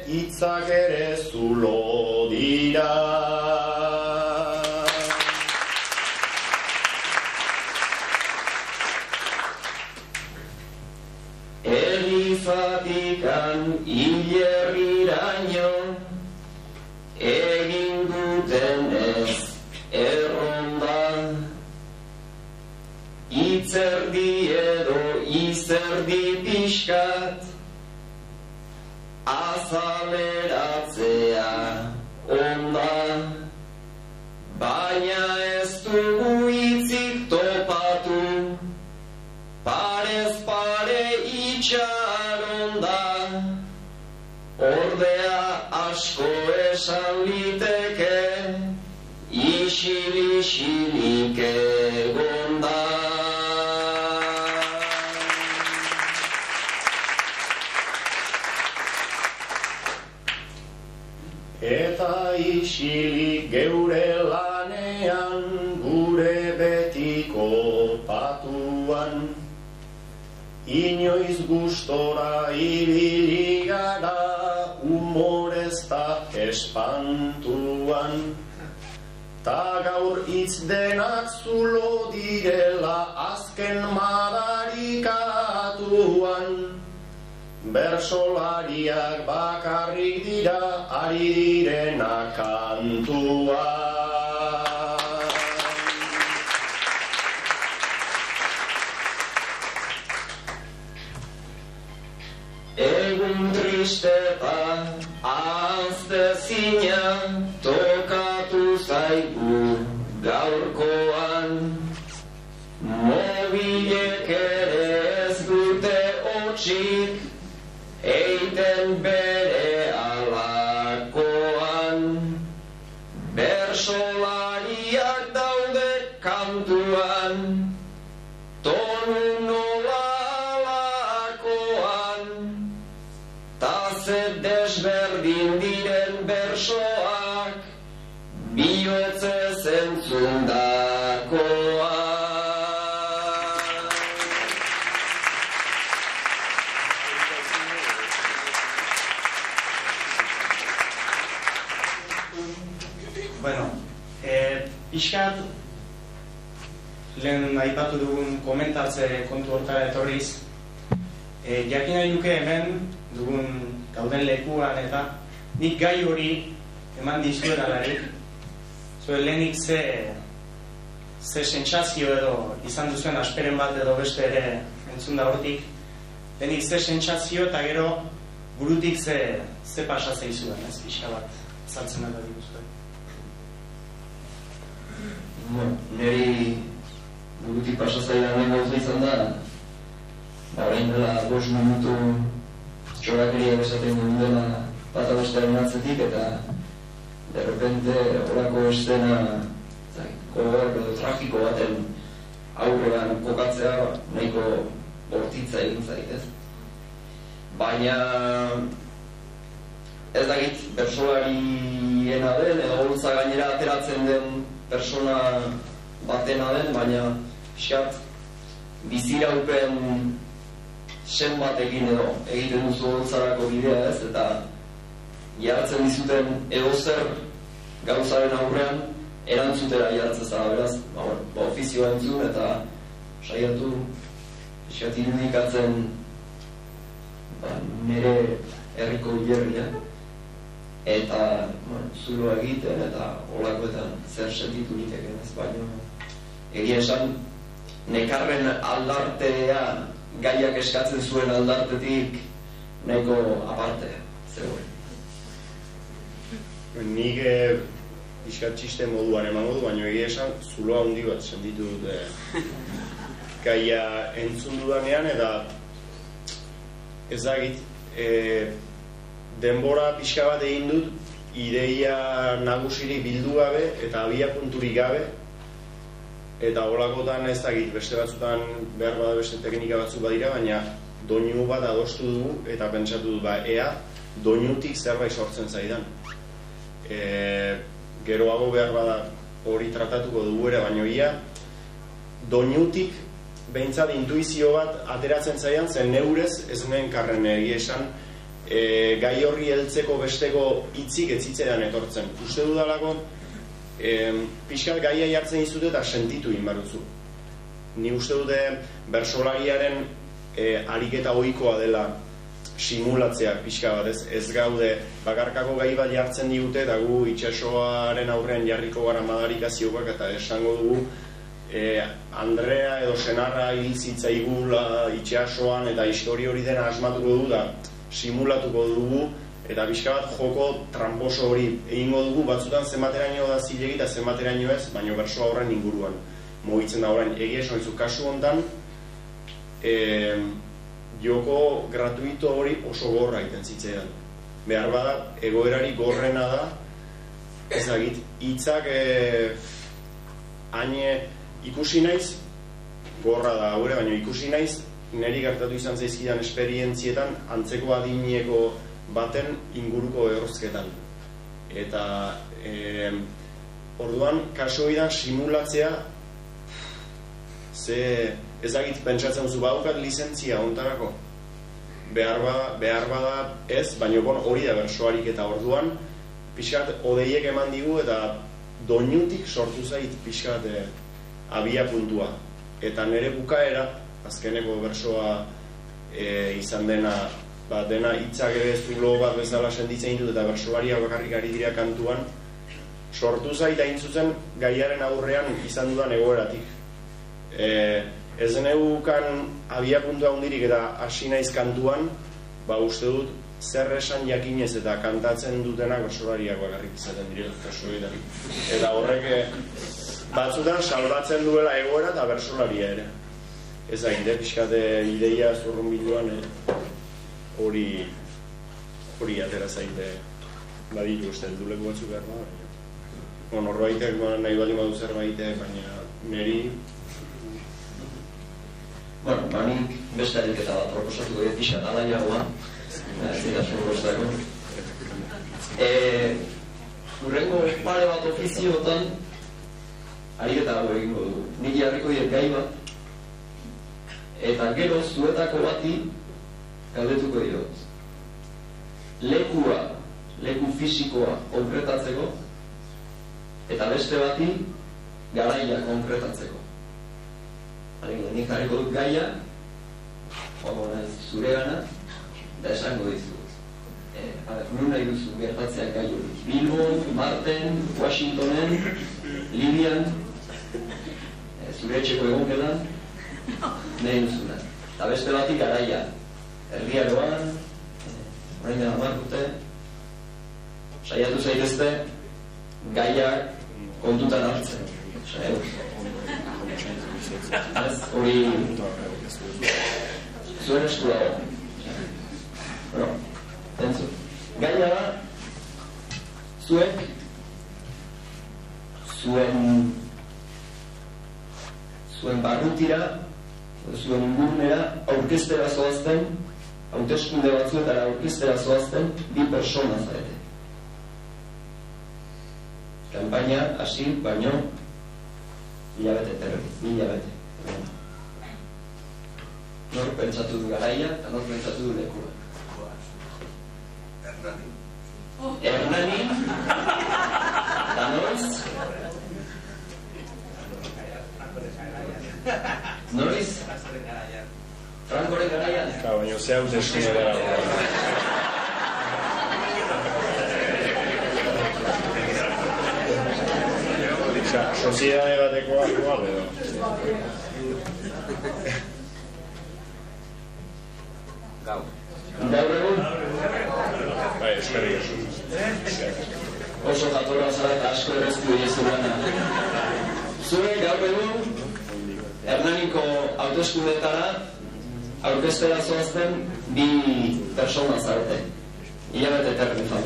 Hitzak ere zulo dira. Elizatikan hilerriraino egin duten ez erronda, itzerdi edo izerdi pixkat, azaleratzea onda, baina ez dugu hitzik topatu, parez pare itxaronda, ordea asko esan liteke, isil-isilik egonda. Eta isilik geure lanean, gure betiko patuan, inoiz gustora ibili gara, humorez ta espantuan. Ta gaur hitz denak zulo direla azken madarikatuan. Bersolariak bakarrik dira, ari direna kantua. Egun tristeta ahaztezina tokatu zaigu gaurkoan, mobilek ere ez dute hotsik eiten bere alakoan, bersolariak daude kantuan, tonu nola alakoan, ta ze desberdin diren bersoak, bihotzez entzundakoa. Bueno, pixkat, lehen aipatu dugun komentatze kontu hortara etorriz, jakin nahi nuke hemen dugun gauden lekuan eta nik gai hori eman dizuet alarik, zuen lehenik ze sentsazio edo izan duzuen asperen bat edo beste ere entzun da hortik, lehenik ze sentsazio eta gero burutik ze pasatzea izuen, ez pixka bat zartzen da dituzuen. Neri burutik pasatzaidan nahi gauza izan da, orain dela 5 minutu txorakeria esaten dela bata bestearen atzetik, eta de repente horako estena gogor edo tragiko baten aurrean kokatzea nahiko bortitza egin zait, ez? Baina ez dakit bersolariena den edo holtza gainera ateratzen den persona batena den, baina pixkat biziraupen sen batekin edo egiten duzu holtzarako bidea, ez? Eta jartzen dizuten edozer gauzaren aurrean erantzutera jartzen zara, beraz, ofizioa entzun eta saiatu pixkat irudikatzen nire herriko hilerria eta zulo egiten eta olakoetan zer sentitu liteken, ez? Baina egia esan nekarren aldartea gaiak eskatzen zuen aldartetik nahiko aparte zegoen. Nik pixkat txiste moduan emango du, baina egia esan zulo handi bat sentitu dute gaia entzun dudanean, eta ez dakit denbora pixka bat egin dut ideia nagusirik bildu gabe eta abia punturik gabe, eta holakotan ez dakit beste batzutan behar bada beste teknika batzuk badira, baina doinu bat adostu dugu eta pentsatu dut ea doinutik zerbait sortzen zaidan. Geroago behar bada hori tratatuko dugu ere, baina ia doinutik behintzat intuizio bat ateratzen zaidan, zen neurez ez nuen karren egia esan gai horri heltzeko besteko hitzik ez zitzaidan etortzen. Uste dudalako, pixkat gaia jartzen dizute eta sentitu inbaruzu. Ni uste dute bersolariaren ariketa ohikoa dela simulatzea pixka bat, ez gaude bakarkako gai bat jartzen digute eta gu itsasoaren aurrean jarriko gara madarikazioak eta esango dugu Andrea edo senarra hil zitzaigula itsasoan eta histori hori dena asmatuko du da simulatuko dugu eta pixka bat joko tramposo hori egingo dugu, batzutan zenbateraino da zilegi eta zenbateraino ez, baina bersoa horren inguruan mugitzen da orain. Egia esan dizu, kasu honetan joko gratuito hori oso gorra egiten zitzaidan. Behar bada, egoerari gorrena da, ezagit, hitzak haine ikusi naiz, gorra da haure, baina ikusi naiz, niri gertatu izan zaizkidan esperientzietan antzeko adineko baten inguruko errozketan. Eta orduan, kaso idan simulatzea, ze ezagit pentsatzen zu baukat lizentzia ontarako. Behar bada ez, baina hori da bersoarik eta orduan pixkat odeiek eman digu eta doinutik sortu zait pixkat abia puntua. Eta nire bukaera, azkeneko bersoa izan dena hitzak ere zulo bat bezala sentitzen ditut eta bersoaria bakarrik ari dira kantuan, sortu zait hain zuzen gaiaren aurrean izan dudan egoeratik. Ez neukan abia puntua hundirik eta hasi naiz kantuan, uste dut zer esan jakinez eta kantatzen dutenak bersolariak bakarrik izaten direla kasuetan. Eta horrek batzutan salbatzen duela egoera eta bersolaria ere. Ez ainde, pixkate ideia zurrun biluan hori atera zaite badilu uste helduleku batzuk behar da. Norbaitek nahi bali badu zerbait, baina niri Nik beste ariketa bat proposatu dut pixat alaiagoa, zitasun goztako. Urrengo pare bat ofiziotan ariketa hau egingo dugu. Nik jarriko diet gai bat, eta gero zuetako bati galdetuko diot. Leku fisikoa konkretatzeko, eta beste bati garaia konkretatzeko. Nik jarriko dut gaia, zure gana, eta esango dizut. Nun nahi duzu gertatzeak gai hori. Bilbon, Marten, Washingtonen, Libian, zure etxeko egonkelan, nahi duzuna. Eta beste batik garaia. Erdiaroan, orain dena markute, saiatu zaitezte, gaiak kontutan hartzen. Hori zuen esku dago. Gaia da zuek zuen barrutira zuen ingurnera aurkeztera zoazten, hauteskunde batzuetara aurkeztera zoazten bi persona zarete. Kampaina hasi baino hilabete terri. Nor pentsatu du garaia eta nor pentsatu du lekua. Hernani eta noiz Frankoren garaian? Baina ze hauteskunde gara. Soziedade batekoa igual edo. Gaur egun? Bai, eskerrik asko. Oso jatorra zara eta asko erreztu diezu lana. Zure gaur egun, Hernaniko hauteskundetara aurkeztera zoazten bi persona zarete. Hilabete terri